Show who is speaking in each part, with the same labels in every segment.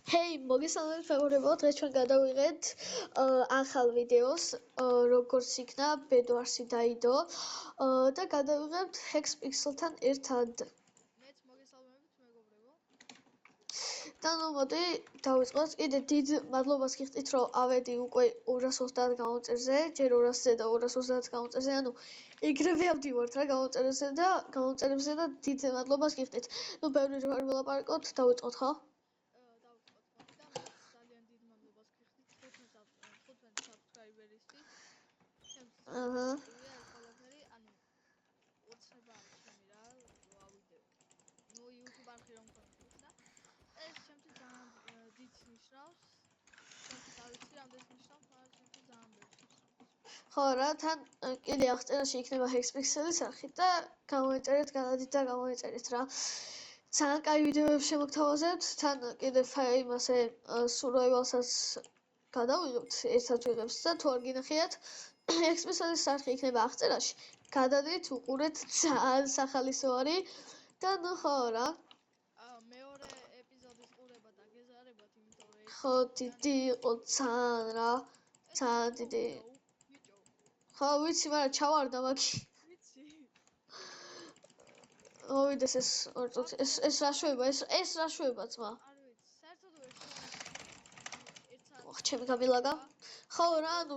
Speaker 1: ჰეი, მოგესალმებით მეგობრებო, დღეს ჩვენ გადავიღეთ ახალ ვიდეოს, როგორც იქნა ბედვარსი დაიდო და გადავიღებთ Hexpixel-თან ერთად.
Speaker 2: მეც მოგესალმებით მეგობრებო.
Speaker 1: და ნუ მოდი დავიწყოთ. კიდე დიდ მადლობას გიხდით, რომ ავედი უკვე 230 გამოწერზე, ჯერ 200-ზე და 230 გამოწერზე, ანუ ეგრევე ავდივართ რა გამოწერებზე და დიდ მადლობას გიხდით. ნუ ბევრი რო არ ვილაპარაკოთ, დავიწყოთ, ხო?
Speaker 2: დავიწყოთ მოდი და მეც ძალიან დიდ მადლობას გიხდით 15 subscriber-ისთვის. ჩემს წვია ეს ყველაფერი, ანუ უცება არის ჩემი რა, რომ ავიდე. ნუ YouTube არხი რომ მქონდეს და ეს ჩემთვის ძალიან დიდს ნიშნავს. ჩემთვის არ ვიცი რამდენს ნიშნავს, მაგრამ ჩემთვის ძალიან ბევრს ნიშნავს.
Speaker 1: ხო რა, თან კიდე აღწერაში იქნება Hexpixel-ის არხი და გამოიწერეთ, გადადით და გამოიწერეთ რა. ძალიან კაი ვიდეოებს შემოგთავაზებთ, თან კიდე იმასე survival-საც გადავიღებთ, ერთად ვიღებთ და თუ არ გინახიათ, Hexpixel-ის არხი იქნება აღწერაში. გადადით, უყურეთ, ძალიან სახალისო არის და ნუ ხო რა.
Speaker 2: მეორე ეპიზოდის ყურება და გეზარებათ, იმიტომ რომ
Speaker 1: ხო, დიდი იყო ძალიან რა. ძალიან დიდი. ხო, ვიცი, მაგრამ ჩავარდა მაგი.
Speaker 2: ვიცი.
Speaker 1: მოვიდეს ეს ეს რა შვება, ეს რა შვება ძმა?
Speaker 2: არ ვიცი, საერთოდ ვერ
Speaker 1: ოხ, ჩემი გამილაგა. ხო რა, ანუ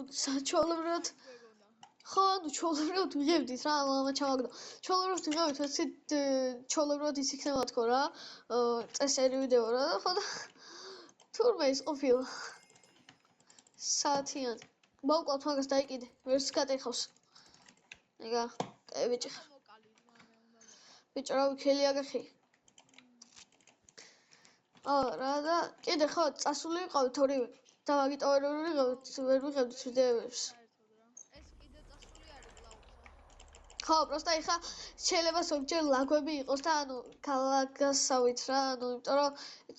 Speaker 1: ჩვეულებრივად ხო, ანუ ჩვეულებრივად ვიღებდით რა, მამა ჩავაგდო. ჩვეულებრივად ვიღებდით, ვეცით ჩვეულებრივად ის იქნება თქო რა, წესერი ვიდეო რა, ხო და თურმე ის ყოფილა. საათიანი. მოვკლავთ მაგას დაიკიდე, ვერც გატეხავს. ეგა, კაი ბიჭი. ბიჭო, რა ვიქელი აგეხი. რა და კიდე ხო, წასული ვიყავით ორივე. და მაგიტო ვერ ვიღებდით ვიდეოებს.
Speaker 2: ეს კიდე წასული არის კლაუსა.
Speaker 1: ხო, პროსტა ეხა შეიძლება ზოგჯერ ლაგვები იყოს და ანუ გალაგასავით რა, ანუ იმიტომ რომ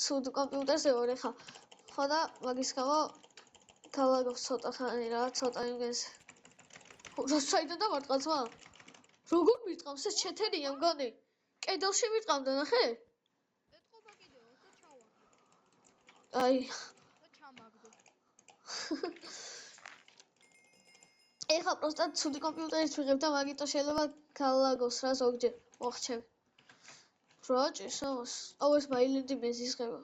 Speaker 1: ცუდ კომპიუტერზე ვარ ეხა. ხო და მაგის გამო გალაგავს ცოტა ხანი რა, ცოტა იმგენს. რა საიდან დამარტყა ძმა? როგორ მირტყავს ეს ჩეთერია მგონი? კედელში მირტყამდა ნახე?
Speaker 2: ეთყობა კიდევ და ჩავაგდო.
Speaker 1: აი.
Speaker 2: და ჩამაგდო.
Speaker 1: ეხა პროსტა ცუდი კომპიუტერით ვიღებ და მაგიტო შეიძლება გალაგოს რა ზოგჯერ. მოხჩები. რა ჭირს ამას? აუ ეს მაილენდი მეზისხება.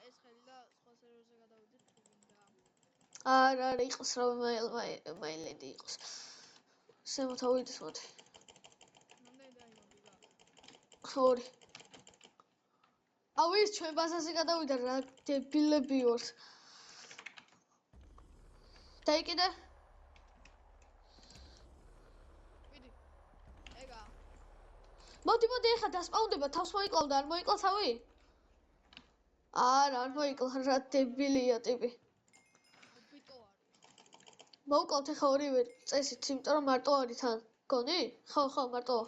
Speaker 2: ეს ხელი და სხვა სერვერზე გადავიდეთ თუ გინდა.
Speaker 1: არა იყოს რა მაილენდი იყოს. შემოთავიდეთ მოდი.
Speaker 2: რამდენი დაიმაგდა?
Speaker 1: 2. აუ ის ჩვენ ბაზაზე გადავიდა რა დებილები ვართ. დაიკიდე?
Speaker 2: ვიდი. ეგა.
Speaker 1: მოდი ეხა დასპაუნდება, თავს მოიკლავდა, არ მოიკლა თავი? არ მოიკლა, რა დებილია ტიპი.
Speaker 2: უბიტო არის.
Speaker 1: მოვკლავთ ეხა ორივე წესით, იმიტომ რომ მარტო არის თან. გონი? ხო, მარტოა.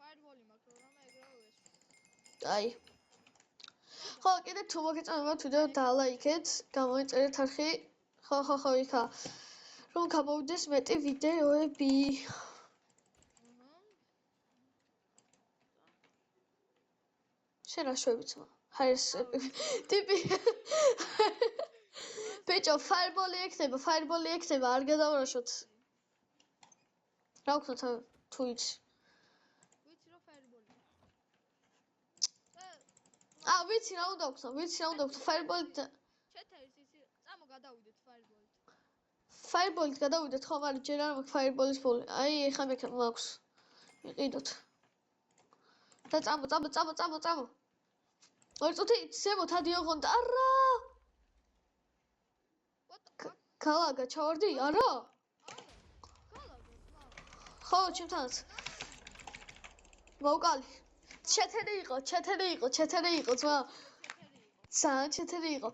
Speaker 2: ფაირბოლი მაქვს, მაგრამ ეგრევე ვესვი.
Speaker 1: აი. ხო, კიდე თუ მოგეწონებათ ვიდეო დალაიქეთ, გამოიწერეთ არხი. ხო, იქა. რომ გამოვიდეს მეტი ვიდეოები. შენ რა შვებიც მა? ჰაერს ტიპი. ბიჭო, ფაირბოლი ექნება, არ გადავარაშოთ. რა ვქნათ თუ იცი?
Speaker 2: ვიცი რომ ფაირბოლი.
Speaker 1: ვიცი რა უნდა ვქნა, ფაირბოლით.
Speaker 2: ჩეთერის ისი, წამო გადავიდეთ ფაირბოლით.
Speaker 1: ფაირბოლით გადავიდეთ, ხო, მაგრამ ჯერ არ მაქვს ფაირბოლის ფული. აი, ეხა მაქვს. მიყიდოთ. და წამო. ორი წუთი ზემოთ ადიოღონ და არა. გალაგა ჩავარდი? არა.
Speaker 2: გალაგა.
Speaker 1: ხო, ჩემთანაც. მოვკალი. ჩეთერი იყო, ძმა. ძალიან ჩეთერი იყო.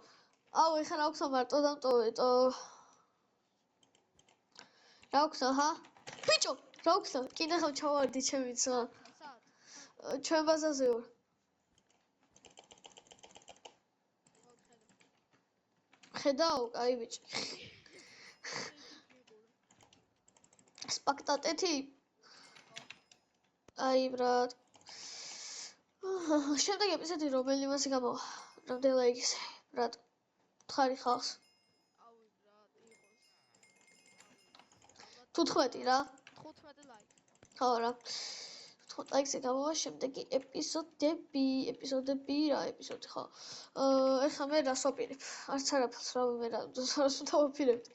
Speaker 1: აუ, ეხლა რა ვქნა მარტო დამტოვე. რა ვქნა, ჰა? ბიჭო, რა ვქნა? კიდე ხომ ჩავარდი ჩემი ძმა.
Speaker 2: სად?
Speaker 1: ჩვენ ბაზაზე ვარ. ხედავ, კაი ბიჭი. სპექტატეთი? აი, ბრატ. შემდეგ ეპიზოდი რომელი მასე გამოვა? რამდენი ლაიქის? რატო? ხარი ხალხს.
Speaker 2: ავი რა იყოს.
Speaker 1: 15 რა.
Speaker 2: 15 ლაიქი.
Speaker 1: ხო რა. 15 ლაიქზე გამოვა შემდეგი ეპიზოდები რა ეპიზოდი ხო. ეხლა მე რას ვაპირებ? არც არაფერს რა მე რას დავაპირებდი.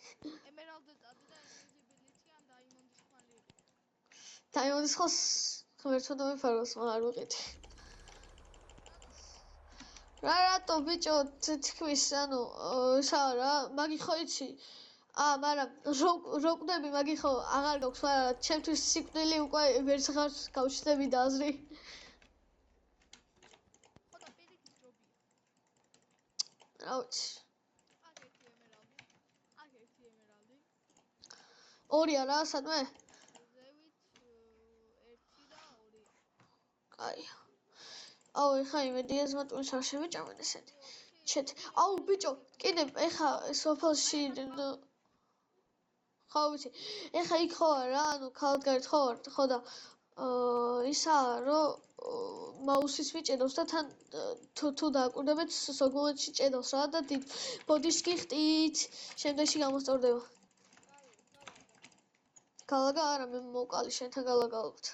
Speaker 2: ემერალდი წადი და ინვიზიბილიტი ან დაიმონდის ხმალი იყო.
Speaker 1: დაიმონდის ხალხს ღმერთმა დამიფაროს, მაგრამ არ ვიყიდი. რატო ბიჭო თქმის ანუ ისა რა მაგი ხო იცი მაგრამ რო კვდები მაგი ხო აღარ გაქვს მაგრამ ჩემთვის სიკვდილი უკვე ვერც ხარ გავჩნდები და აზრი
Speaker 2: ხო და პირიქით ჯობია.
Speaker 1: რა ვიცი
Speaker 2: აქ ერთი ემერალდი.
Speaker 1: ორი არა სადმე
Speaker 2: ზევით 1 და 2.
Speaker 1: კაი აუ ეხა იმედია ზმატულის არ შევიჭამენ ესეთი ჩეთ აუ ბიჭო კიდე ეხა სოფელში ხო ვიცი ეხა იქ ხო რა ანუ ქალაქგარეთ ხო და ისა რომ მაუსის ვიჭედავს და თან თუ დააკვირდებით სოგმენტში ჭედავს რა და დიდ ბოდიშს გიხტით შემდეგში გამოსწორდება გალაგა არა მე მოვყალი შენთან გალაგალობთ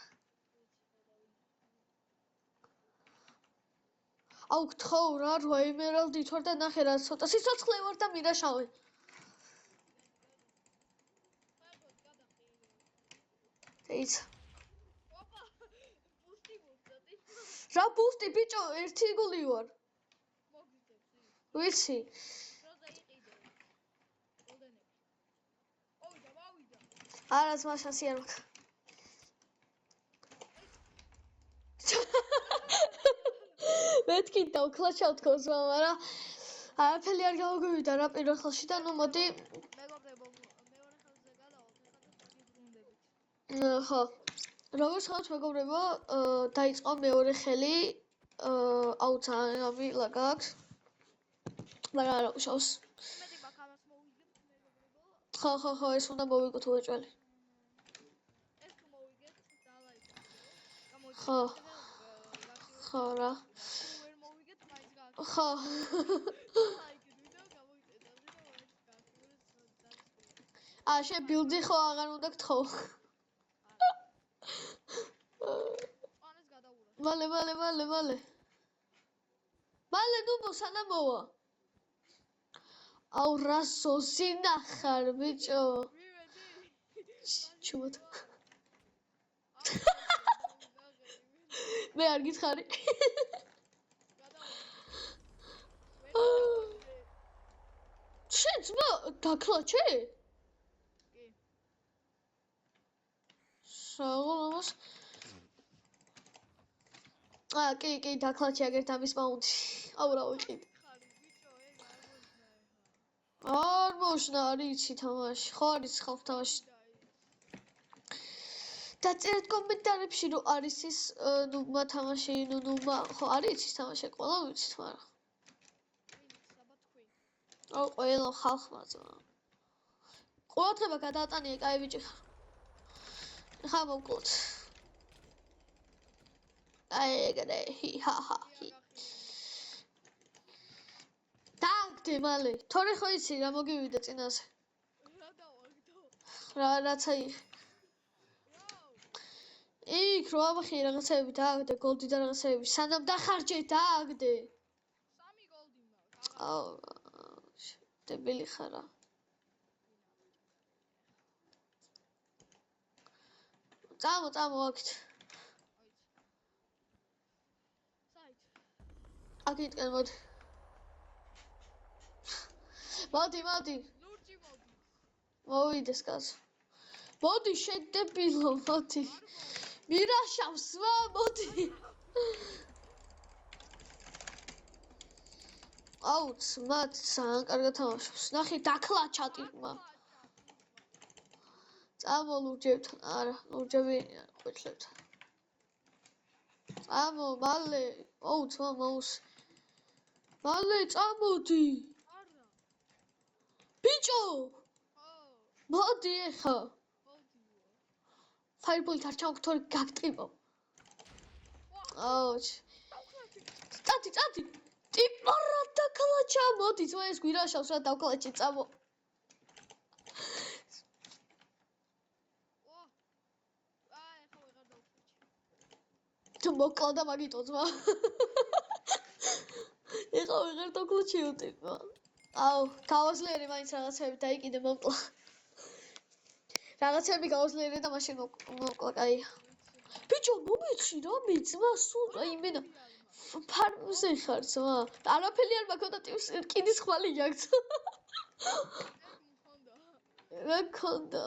Speaker 1: აუ გთხოვ რა 8 ემერალდით ვარ და ნახე რა ცოტა სიცოცხლე ვარ და მირაშავე ეიც
Speaker 2: ოპა ბუსტი მოწოდი
Speaker 1: რა ბუსტი ბიჭო ერთი გული ვარ
Speaker 2: მოგიწევს
Speaker 1: ვიცი
Speaker 2: როზე იყიდე ოდენები ავიდა
Speaker 1: არა ძმაშასი არ მაქვს მეთქი დავკლაჩავ თქოს მაგრამ არაფერი არ გავაგვივიდა რა პირველ ხელში და ნუ მოდი
Speaker 2: მეგობრებო მეორე ხელზე გადავალთ ეხლა და გიბრუნდებით
Speaker 1: ხო როგორც ხავთ მეგობრებო დაიწყო მეორე ხელი აუ ძალიან ამილა გაქვს მაგრამ არა უშავს
Speaker 2: იმედი მაქვს ამას მოვიგებთ მეგობრებო
Speaker 1: ხო ეს უნდა მოვიგოთ უეჭველი
Speaker 2: ეს თუ მოვიგეთ დალაიქეთ
Speaker 1: ხო ხო რა
Speaker 2: თუ ვერ მოვიგეთ მაინც გააკეთეთ
Speaker 1: ხო
Speaker 2: ლაიქით ვიდეო გამოიწევთ და მაინც გააკეთეთ
Speaker 1: შენ ბილდი ხო აღარ უნდა გთხოვ
Speaker 2: ანეს გადავურა
Speaker 1: მალე ნუ მოსანამოვა აუ რა სოსინა ხარ ბიჭო ჩუმოთ მე არ გითხარი შენ ძმა დაკლაჩე
Speaker 2: კი
Speaker 1: საღოლოს კი დაკლაჩე აგერთ ამის მაუნტი აუ რა ვიყიდე
Speaker 2: ხარი ბიჭო ეგ არ მოშნა
Speaker 1: არ მოშნა არ იცი თამაში ხო არის ხალხ თამაში დაწერეთ კომენტარებში რომ არის ის ნუ მათამაში ნუ ხო არის ის თამაში ყველა ვიცით მაგრამ აუ ყველა ხალხმა ყურადღება გადაატანია კაი ბიჭი ხა მოვკლოთ აი ეგრე ჰა დაგდე მალე თორე ხო იცი რა მოგივიდა წინაზე
Speaker 2: რა დავაგდო
Speaker 1: რაცა იქ რო ამხი რაღაცები დააგდე გოლდი და რაღაცები სანამ დახარჯე დააგდე
Speaker 2: 3 გოლდი მაქვს
Speaker 1: აუ დებილი ხარა წამო აქეთ
Speaker 2: საით
Speaker 1: აქეთკენ მოდი
Speaker 2: ლურჯი მოდი
Speaker 1: მოვიდეს კაცო მოდი შენ დებილო მოდი მირაშავს ვა მოდი აუ ძმად ძალიან კარგად თამაშობს ნახე დაკლაჩა ტიპმა წამო ლურჯებთან არა ლურჯები ყვეთლებთან წამო მალე აუ ძმა მაუს მალე წამოდი
Speaker 2: არა
Speaker 1: ბიჭო
Speaker 2: ხო
Speaker 1: მოდი ეხა
Speaker 2: მოდიო
Speaker 1: ფაირბოლით არ ჩავქთორი გაგტყიბო აუჩ წამი. ტიპარა დაკალაჩა, მოდი ძმა ეს გვირაშავს რა დავკალაჩი წამო.
Speaker 2: ეხა ვეღარ დავხვიჩი.
Speaker 1: თუ მოკლა და მაგიტო ძმა. ეხა ვეღარ დავკალაჩიო ტიპა. აუ, გავაზლიერი მაინც რაღაცები დაიკიდე მომკლა. რაღაცები გავაზლიერი და მაშინ მოკლა, კაია. ბიჭო, მომიცი რა მეძმა სულ რაიმენა. ფარმზე ხარ ძმა. არაფერი არ მაქვს და ტიპს კიდის ხმალი გაქვს. რა გქონდა?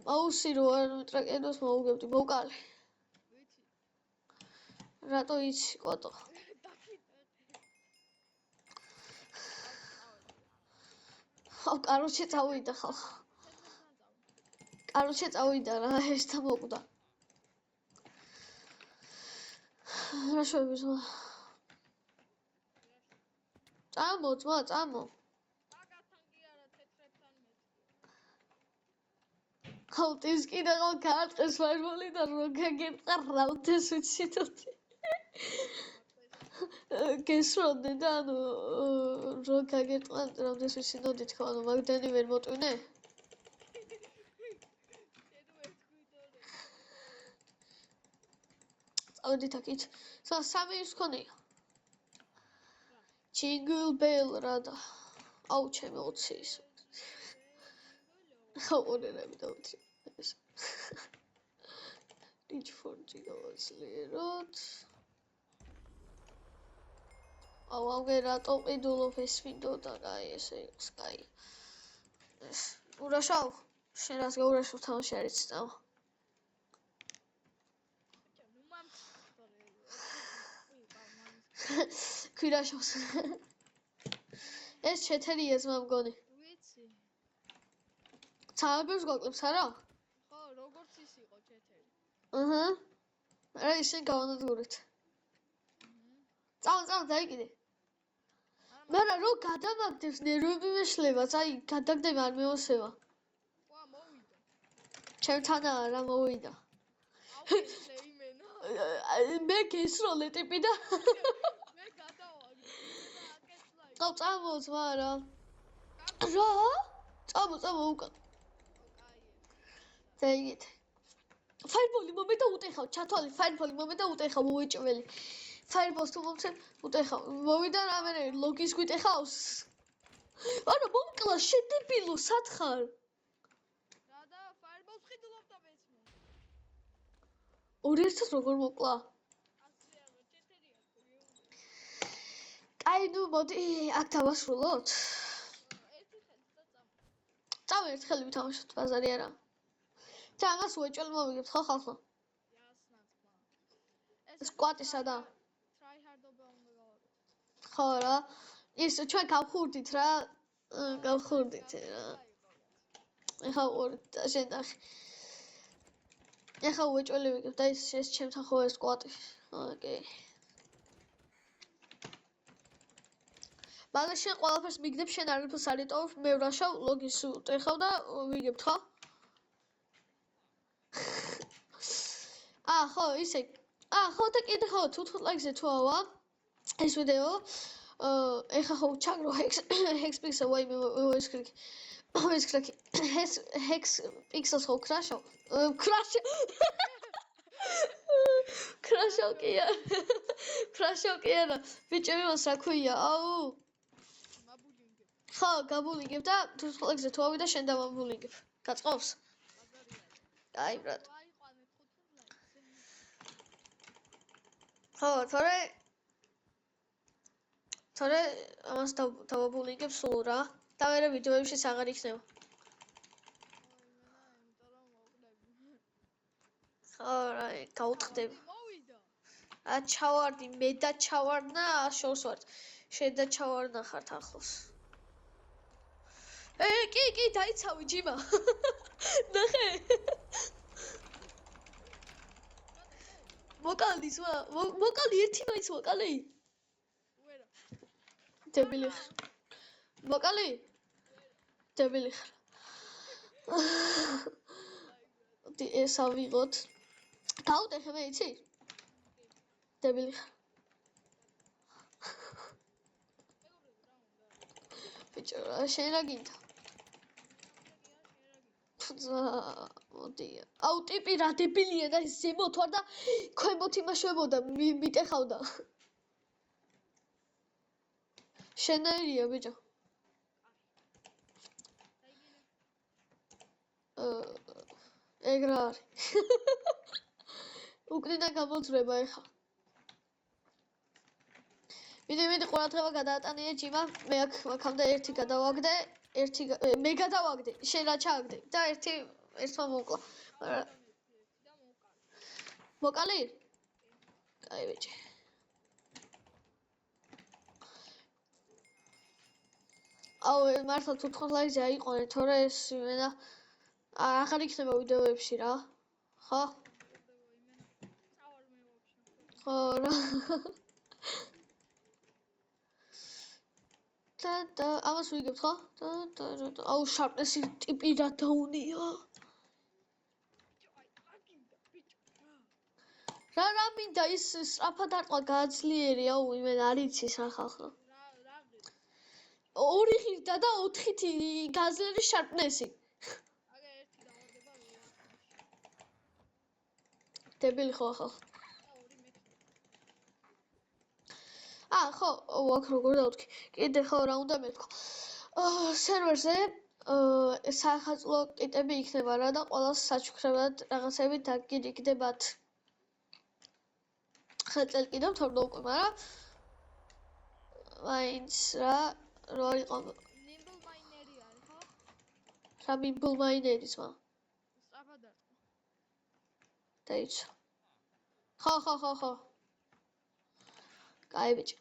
Speaker 1: მაუსი რო არ მეტრაკენოს მოუგებდი, მოკალე.
Speaker 2: ვიცი.
Speaker 1: რატო იცი, კოტო? აუ, კაროჩე წავიდა ხალხო. კაროჩე წავიდა რა, ეს და მოკვდა. რა შევები ძმა? წამო, ძმა, წამო.
Speaker 2: მაგასთან კი არა, თეთრებთან მეტი.
Speaker 1: ხალხის კიდე ყო გააწყეს ფარბოლი და რო გაგერყა რაუდეს უციტოთი. გესროდე და ანუ რო გაგერყა რაუდეს უცინოდი თქო, ანუ მაგდანი ვერ მოტვინე? წავედით აქით. სამი ის ქონია. Jingle bell რა და. აუ, ჩემი 20 ის. ხო, ორერები დავუცი. Reach for $2 აუ, აღე რატო ყიდულობ ეს მინდოდა რა ესე იყოს, კაი. ურაშავ, შენ რას გაურაშავ თამაში არ იცი წავა. ქვირაშავს. ეს ჩეთერია ძმა მგონი.
Speaker 2: ვიცი.
Speaker 1: ცალებს გვაკლებს არა?
Speaker 2: ხო, როგორც ის იყო ჩეთერი.
Speaker 1: აჰა. რა ისე გავანადგურეთ. წავა, დაიკიდე. მაგრამ რო გადამაგდებს ნერვები მეშლება, აი გადაგდება არ მეოსება.
Speaker 2: ვა, მოვიდა.
Speaker 1: ჩემთანაა რა მოვიდა.
Speaker 2: აუ, იმენა.
Speaker 1: მე გესროლე ტიპი და
Speaker 2: მე გადავაგდე. აკეთლა.
Speaker 1: აუ, წამო ძმა რა. რა? წამო უკან. დაიგეთ. ფაირბოლი მომედა უტეხავ, ჩათვალე ფაირბოლი მომედა უტეხავ მოვეჭველი. ფაირბოლს თუ მომცემ უტეხავ. მოვიდა რამე ლოგის გვიტეხავს. არა მომკლა შედებილო სათხარ.
Speaker 2: რა და ფაირბოლს ხიდულობდა მეცმო.
Speaker 1: ორი ერთად როგორ მოკლა?
Speaker 2: ასე არა, ჩეთერია ქურიო.
Speaker 1: კაი, ნუ მოდი აქ დავასრულოთ.
Speaker 2: ერთი ხელი და წამო.
Speaker 1: წავე ერთ ხელი ვითამაშოთ ბაზარი არა. და ამას უეჭველი მოვიგებთ ხო ხალხო?
Speaker 2: იასნაც ბა.
Speaker 1: ეს კვატისა და
Speaker 2: tryhard-ობა უნდა გავაკეთო.
Speaker 1: ხო რა. ის ჩვენ გავხურდით რა. გავხურდით რა. ეხა ორი და შენ და ეხა უეჭველი ვიგებ და ეს ჩემთან ხო ეს კვატი. ოკეი. მაგრამ შენ ყველაფერს მიგდებ, შენ არაფერს არ იტოვებ, მე ვრაშავ ლოგის უტეხავ და ვიგებთ ხო? ხო, ისე. ხო და კიდე ხო, თუ ლაიქზე თუ ავა ეს ვიდეო, ეხა ხო ჩაგრო hex pixel ვაი მე ეს ქრაკი. hex pixels ხო crashო. crashო კი არა. crashო კი არა. ბიჭები მას რა ქვია? აუ.
Speaker 2: მაბულინგებ.
Speaker 1: ხო, გაბულინგებ და თუ ლაიქზე თუ ავიდა შენ დამაბულინგებ. გაწყობს? აი, ბრატ. ხო, თორე ამას დავაბულინგებ სულ რა. და მე ვიდეოებში აღარ იქნება. ხო, რა, გაუთხდები. ჩავარდი, მე და ჩავარდნა, შორს ვარ. შენ და ჩავარდნა ხართ ახლოს. კი, დაიცავი ჯიმა. ნახე. მოკალი ზვა, მოკალი ერთი მაინც მოკალი.
Speaker 2: ვერა.
Speaker 1: დებილი ხარ. მოკალი? დებილი ხარ. ვთქვი, ეს ავიღოთ. დაუტეხე მე იცი? დებილი ხარ. ბიჭო, შენ რა გინდა? მოდი. აუ ტიპი რა დებილია და ზემოთ ვარ და ქვემოთ იმაშვებოდა, მიტეხავდა. შენერია ბიჭო. ეგ რა არის? უკრიდან გამოძრება ეხა. მიდი ყურადღება გადაატანია ჯიმა, მე აქამდე ერთი გადავაგდე, მე გადავაგდე, შენ რა ჩააგდე და ერთმა მოკლა. მოკალი? კაი ბიჭი. აუ მართლა თუ თხოვნლაიზე აიყვანე, თორე ეს იმენა აღარ იქნება ვიდეოებში რა. ხო? ხო რა. და ამას ვიგებთ ხო? აუ შარპნესი ტიპი რა დაუნია. რა მინდა ის სწრაფად არტყვა გააძლიერე, აუ იმენ არ იცის რა ხალხო. 2 ხირდა და 4-ით გაძლიერე შარპნესი.
Speaker 2: აგა ერთი დავარდება
Speaker 1: დებილი ხო ახლა. ხო, აქ როგორ დავთქი. კიდე ხო რა უნდა მეთქვა. სერვერზე სახაზლო კიტები იქნება რა და ყველას საჩუქრებად რაღაცები დაგირიგდებათ. ხელწელ კიდევ თორნო უკვე, მაგრამ მაინც რა არ იყო.
Speaker 2: ნიმბლ მაინერი არის ხო?
Speaker 1: რა ნიმბლ მაინერის მა?
Speaker 2: სწრაფად არტყვა.
Speaker 1: დაიცა. ხო. კაი ბიჭი.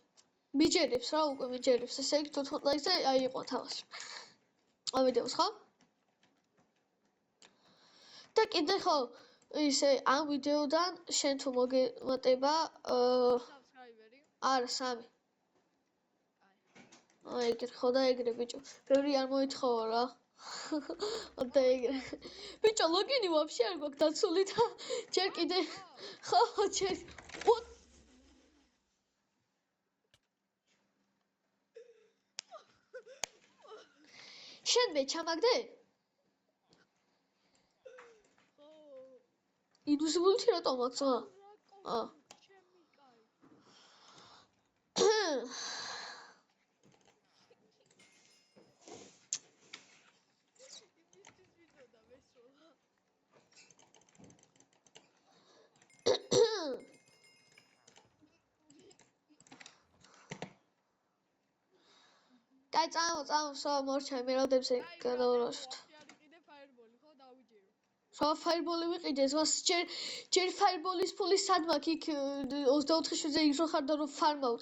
Speaker 1: მიჯერებს რა უკვე მიჯერებს. ესე იგი 14 ლაიქზე აიყო თავს. ავიდეოს ხო? და კიდე ხო ისე ამ ვიდეოდან შენ თუ მოგემატება
Speaker 2: subscriber-ი?
Speaker 1: არა 3. ეგრე ხო და ეგრე ბიჭო. ბევრი არ მოითხოვა რა. და ეგრე. ბიჭო ლოგინი ვაფშე არ გვაქვს დაცული და ჯერ კიდე ხო ჯერ შენ მე ჩამაგდე?
Speaker 2: ხო.
Speaker 1: ინვიზიბილიტი რატო მაქვს მა?
Speaker 2: ჩემი კაი. იმისთვის ვიდოდა მესროლა.
Speaker 1: კაი წამო მორჩა მეროდებზე გადავარაშოთ.
Speaker 2: კიდე ფაერბოლი ხო დავიჯერო.
Speaker 1: რა ფაერბოლი ვიყიდეს? მას ჯერ ფაერბოლის ფული სად მაქვს იქ 24-ზე იგრო ხარ და რომ ფარმავ.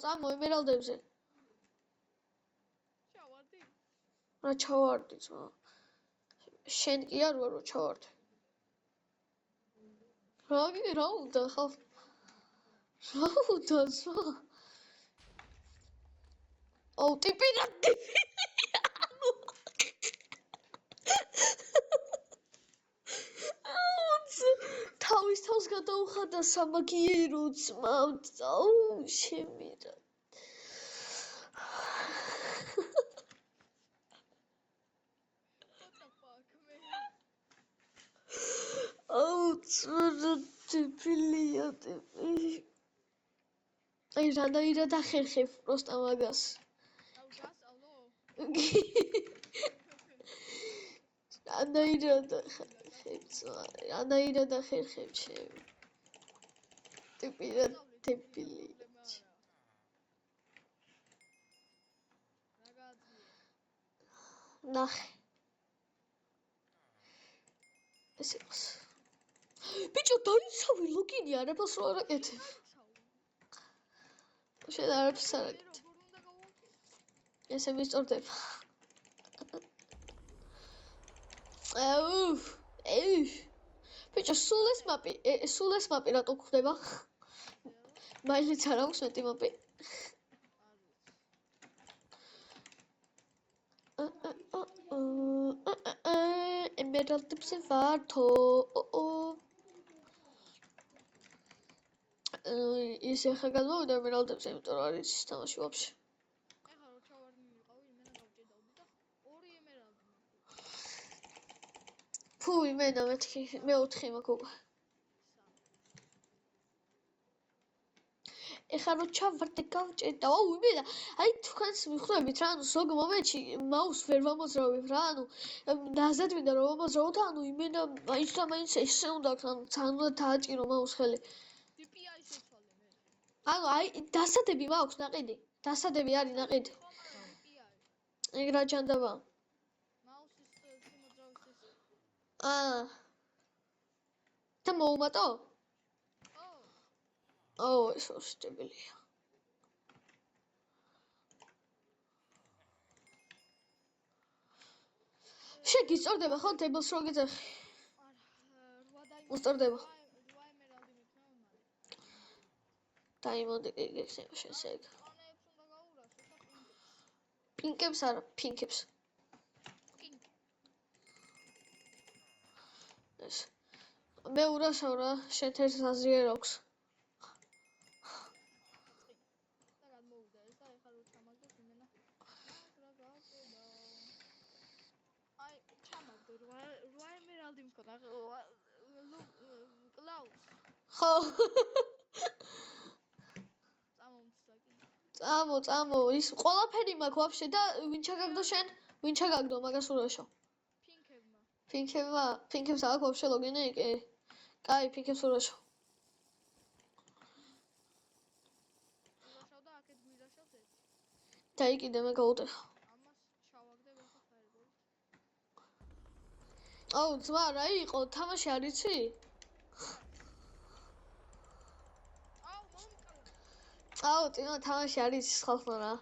Speaker 1: წამო ემერალდებზე.
Speaker 2: ჩავარდი?
Speaker 1: რა ჩავარდი ძმა? შენ კი არ ვარ რომ ჩავარდი. რა უნდა ხო? რა უნდა ძმა? აუ ტიპი რა ტიპი. თავის თავს გადაუხადა სამაგიერო ძმა. აუ შემირა.
Speaker 2: What the fuck man?
Speaker 1: აუ ტიპილია ტიპი. აი რანაირად ახერხებ პროსტა მაგას.
Speaker 2: აუ გასწავლო?
Speaker 1: რანაირად ახერხებ ჩემი. ტიპი რა ტიპილი. ნახე. ეს იყოს. ბიჭო დაიცავი ლოგინი არაფერს რო არ აკეთებ. შენ არაფერს არ აკეთებ. ესე მისწორდება. ბიჭო სულ ეს მაპი რატო გვხდება? მაინც არ აქვს მეტი მაპი. იმერალდებზე ვართო. ის ახლა გადმოვიდა იმერალდებზე, იმიტომ რომ არ იცის თამაში ვაფშე.
Speaker 2: ეხლა რო ჩავარდნი ვიყავი, იმენა გავჭედავდი და 2 ემერალდი მაქვს.
Speaker 1: ფუ, იმენა მე 4 მაქვს უკვე. ეხლა რო ჩავარდე გავჭედა. აუ, იმენა, აი თქვენს მიხვდებით რა, ანუ ზოგ მომენტში მაუს ვერ ვამოძრავებ რა, ანუ ნაზად მინდა რომ ვამოძრავო და ანუ იმენა მაინც და მაინც ესე უნდა აქვს, ანუ ძალიან უნდა დააჭირო მაუს ხელი.
Speaker 2: DPI შეცვალე მე.
Speaker 1: ანუ აი დასადები მაქვს ნაყიდი. დასადები არის ნაყიდი.
Speaker 2: ხო, მაგრამ DPI.
Speaker 1: ეგ რა ჯანდაბა.
Speaker 2: მაუსის სიმოძრავის ეს.
Speaker 1: და მოუმატო?
Speaker 2: ო,
Speaker 1: აუ, ეს უშტებელია. შეგიწორდება ხო დებელს რო გიძახი?
Speaker 2: არა, 8 დაიმონდი.
Speaker 1: უსწორდება.
Speaker 2: 8 ემერალდი მიქნება მალე.
Speaker 1: დაიმონდი კი გიხსნება შენს ეგ.
Speaker 2: პანეებს უნდა გაურასო და პინკებს.
Speaker 1: პინკებს არა, ფინკებს.
Speaker 2: პინკ.
Speaker 1: ეს. მე ურასავ რა, შენ ერთ აზრი არ აქვს.
Speaker 2: და გადმოვიდა ეს და ეხლა რო ჩამაგდებ იმენა. მაგრა გავჭედა. აი, ჩამაგდო 8 ემერალდი მქონდა. კლაუს.
Speaker 1: ხო.
Speaker 2: წამომცდა კი.
Speaker 1: წამო, ის ყველაფერი მაქვს ვაფშე და ვინ ჩაგაგდო შენ? ვინ ჩაგაგდო მაგას ურაშავ?
Speaker 2: პინკებმა.
Speaker 1: ფინკებს აქვს ვაფშე ლოგინი კი. კაი, ფინკებს ურაშავ.
Speaker 2: ურაშავ და აქეთ გვირაშავთ ეს.
Speaker 1: დაიკიდე მე გავუტეხა.
Speaker 2: ამას ჩავაგდებ ეხლა ფაერბოლით.
Speaker 1: აუ, ძმა რა იყო? თამაში არ იცი?
Speaker 2: აუ, მომკალა.
Speaker 1: აუ, წინა თამაში არ იცის ხალხო რა.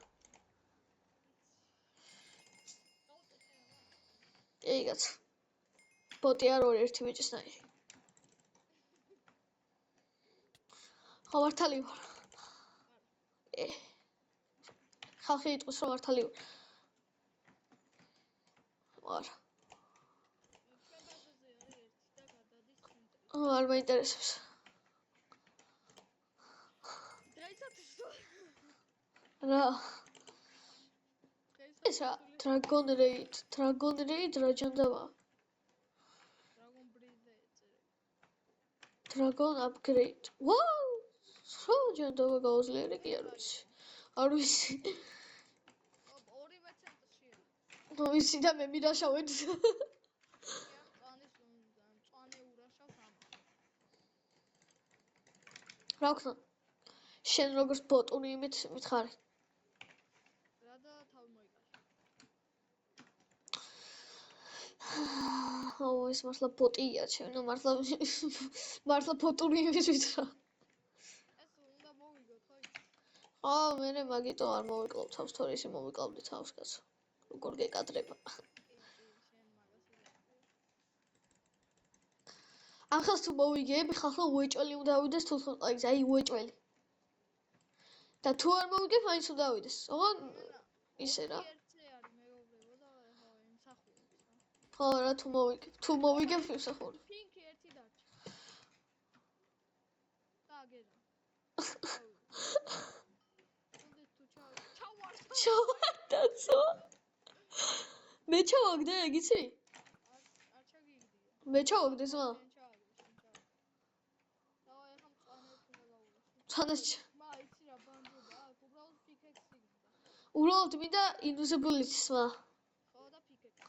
Speaker 1: კი, კაც. ბოტი არ ვარ ერთი ბიჭისნაირი. ხო, მართალი ვარ. ხალხი იტყვის რომ მართალი ვარ. არა.
Speaker 2: ჩვენ ბაზაზე არის ერთი და გადადის ცენტრი.
Speaker 1: არ მაინტერესებს.
Speaker 2: დღეისათვის
Speaker 1: რა. ეს რა, Dragon Raid რა ჯანდაბა.
Speaker 2: Dragon Breed ეწერე.
Speaker 1: Dragon Upgrade. Wow! რა ჯანდაბა გაუძლიერე კი არ ვიცი. არ ვიცი.
Speaker 2: 2 ცენტრშია.
Speaker 1: ნუ ვიცი და მე მიდაშავეთ.
Speaker 2: წანის მწვანე ურაშავს ამ.
Speaker 1: რა ვქნა? შენ როგორც ბოტური იმით მითხარი.
Speaker 2: რა და თავი მოიკარე.
Speaker 1: აუ, ეს მართლა ბოტია, ჩემო, მართლა ბოტური იმით მითხრა.
Speaker 2: ეს უნდა მოვიგოთ, ხო იცი?
Speaker 1: ხო, მე მაგიტო არ მოვიკლობ თავს, თორე ისე მოვიკლავდი თავს, კაცო. როგორ გეკადრება.
Speaker 2: კი, შენ მაგას იღებ.
Speaker 1: ახლა თუ მოვიგებ, ხალხო უეჭველი უნდა ავიდეს თუ აი უეჭველი. და თუ არ მოვიგებ, მაინც უნდა ავიდეს. ოღონ ისე რა.
Speaker 2: ერთზე არის მეუღლებო და ეხლა იმსახურებს რა.
Speaker 1: ხო, რა თუ მოვიგებ, იმსახური.
Speaker 2: პინკი ერთი დარჩა. და აგერა. უნდა თუ ჩავარდა.
Speaker 1: ჩავარდაცო. მე ჩავაგდე, იცი?
Speaker 2: არ ჩაგიგდია.
Speaker 1: მე ჩავაგდე ზმა.
Speaker 2: შენ ჩავაგდე. და ეხლა მწვანეებს უნდა გაურასო.
Speaker 1: თანაც
Speaker 2: მა იცი რა ბანჯობა აქ უბრალოდ პიკექსი გინდა.
Speaker 1: უბრალოდ მინდა invisibility-ს მა.
Speaker 2: ხო და პიკექსი.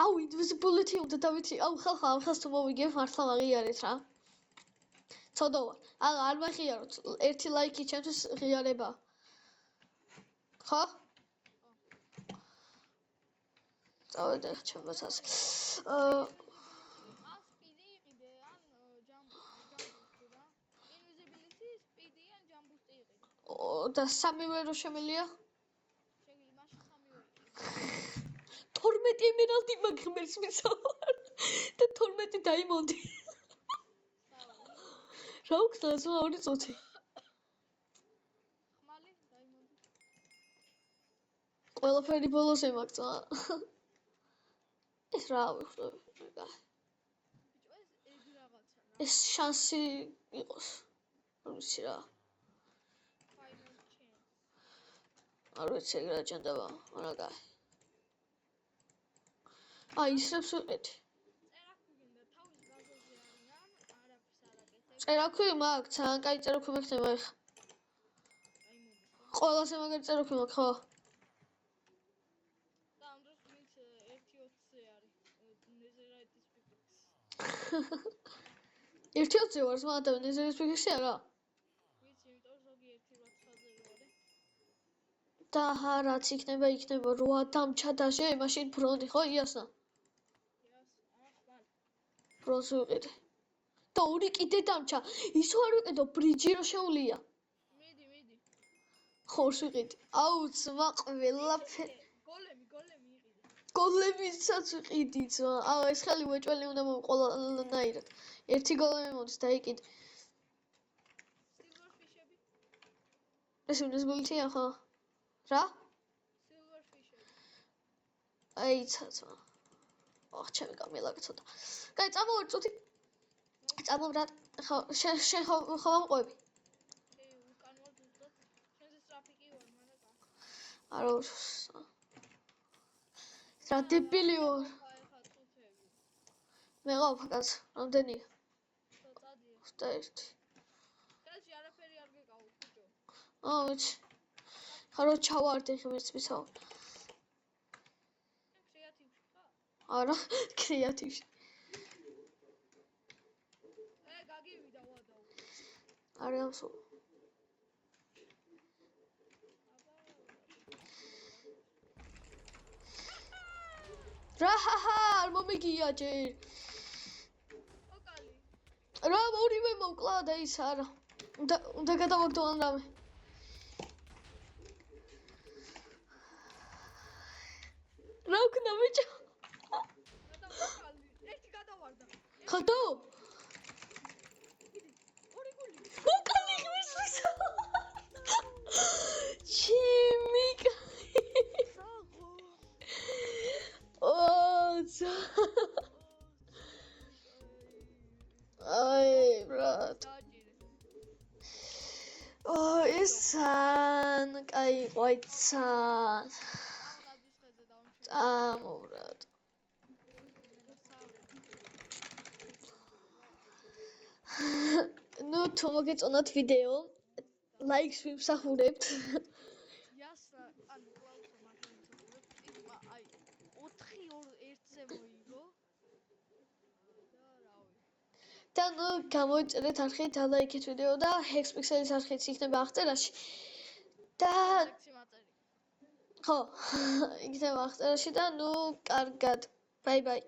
Speaker 1: აუ, invisibility უნდა დავითი. აუ, ხალხო, ამხას თუ მოვიგებ, მართლა მაგიარეთ რა. ცოდო ვარ. არ მახიაროთ. ერთი ლაიქი ჩემთვის ღიარება. ხო? წავედე ჩემთვისაც.
Speaker 2: ან სპიდი იყიდე, ან ჯამბუსტი რა. Invisibility, სპიდი ან ჯამბუსტი იყიდე.
Speaker 1: და სამივე რო შემელია?
Speaker 2: შეგიძლია მაშინ სამივე იყიდე.
Speaker 1: 12 ემერალდი მაგ ღმერთს მიცავარ. და 12 დაიმონდი. რა ვქნა ზმა 2 წუთი.
Speaker 2: ხმალი დაიმონდი.
Speaker 1: ყველაფერი ბოლოს ემაგწვა. ეს რა ვიხდები.
Speaker 2: ბიჭო ეს ეგ რაღაცა რა.
Speaker 1: ეს შანსი იყოს. არ ვიცი რა.
Speaker 2: Final chance.
Speaker 1: არ ვიცი ეგ რა ჭენდება, მაგრამ კაი. ისრებს ვიყიდი.
Speaker 2: წერაქვი გინდა თავის ბაზაზე არიან, არაფერს არ აკეთებ.
Speaker 1: წერაქვი მაქვს, ძალიან კაი წერაქვი მექნება ეხა.
Speaker 2: აი მოდის ხო?
Speaker 1: ყველაზე მაგარი წერაქვი მაქვს, ხო?
Speaker 2: და ამ დროს ვინც 1.20-ზე არის ნეზერაიტის პიკექს.
Speaker 1: 1.20-ზე ვარ, მაგრამ ნეზერის პიკექსი არა.
Speaker 2: ვიცი, იმიტომ ზოგი 1.9-ზე რო არის.
Speaker 1: და რაც იქნება 8 დამჩა დაჟე, მაშინ ბრონი ხო იასნა?
Speaker 2: ბალ.
Speaker 1: ბრონს ვიყიდე. და ორი კიდე დამჩა. ისო არ ვიყიდო, ბრიჯი რო შეუულია.
Speaker 2: მიდი.
Speaker 1: ხორს ვიყიდე. აუ ძმა ყველაფერი.
Speaker 2: გოლემი იყიდე.
Speaker 1: გოლემისაც ვიყიდი ძმა. აუ ეს ხელი უეჭველი უნდა მოვყოლანაირად. ერთი გოლემი მოდის დაიკიდე.
Speaker 2: Silverfish-ები?
Speaker 1: ეს უნდა გულთია ხო? რა?
Speaker 2: Silverfish-ები.
Speaker 1: აი ცაცმა. ჩემი გამილაკ ცოტა. კაი, წამოვარ წუთი. წამოვრა. შენ ხო მომყვები?
Speaker 2: უკან ვარ ზუსტად. შენზე სტრაფიკი ვარ, მაგრამ
Speaker 1: არა. რა დებილი ვარ.
Speaker 2: ეხა წუთები.
Speaker 1: მე ყოფაკაც, რამდენია?
Speaker 2: წადია.
Speaker 1: 21.
Speaker 2: ხელში არაფერი არ გეკავოთ, ბიჭო.
Speaker 1: ვიცი. ხარო ჩავარდე ხე მეც მისაო.
Speaker 2: კრეატივში ხარ?
Speaker 1: არა, კრეატივში.
Speaker 2: გაგივიდა ვადაო.
Speaker 1: არა ამსო. რაჰაჰა, არ მომიგია ჯერ.
Speaker 2: ოკალი.
Speaker 1: რა ორივე მოკლა და ის არა. უნდა გადავაგდო ან რამე. რა ვქნა ბიჭო?
Speaker 2: ერთი გადავარდა.
Speaker 1: ხატო?
Speaker 2: ორი გული.
Speaker 1: ოკალი გისის. ჩიმიკა.
Speaker 2: საღო.
Speaker 1: ოცა. აი, ბრატ. ესან, კაი, ყოიცან. წამოვრად. ნუ თუ მოგეწონათ ვიდეო, ლაიქს ვიმსახურებთ.
Speaker 2: იასნა, ანუ კლაუსო მაგრამ ვიმსახურებთ. იტყვა, აი 4-2-1-ზე მოიგო. და რავი.
Speaker 1: და ნუ გამოიწერეთ არხით და ლაიქეთ ვიდეო და Hexpixel-ის არხიც იქნება აღწერაში. და
Speaker 2: ლექსი მაწერი.
Speaker 1: ხო, იქნება აღწერაში და ნუ კარგად. ბაი ბაი.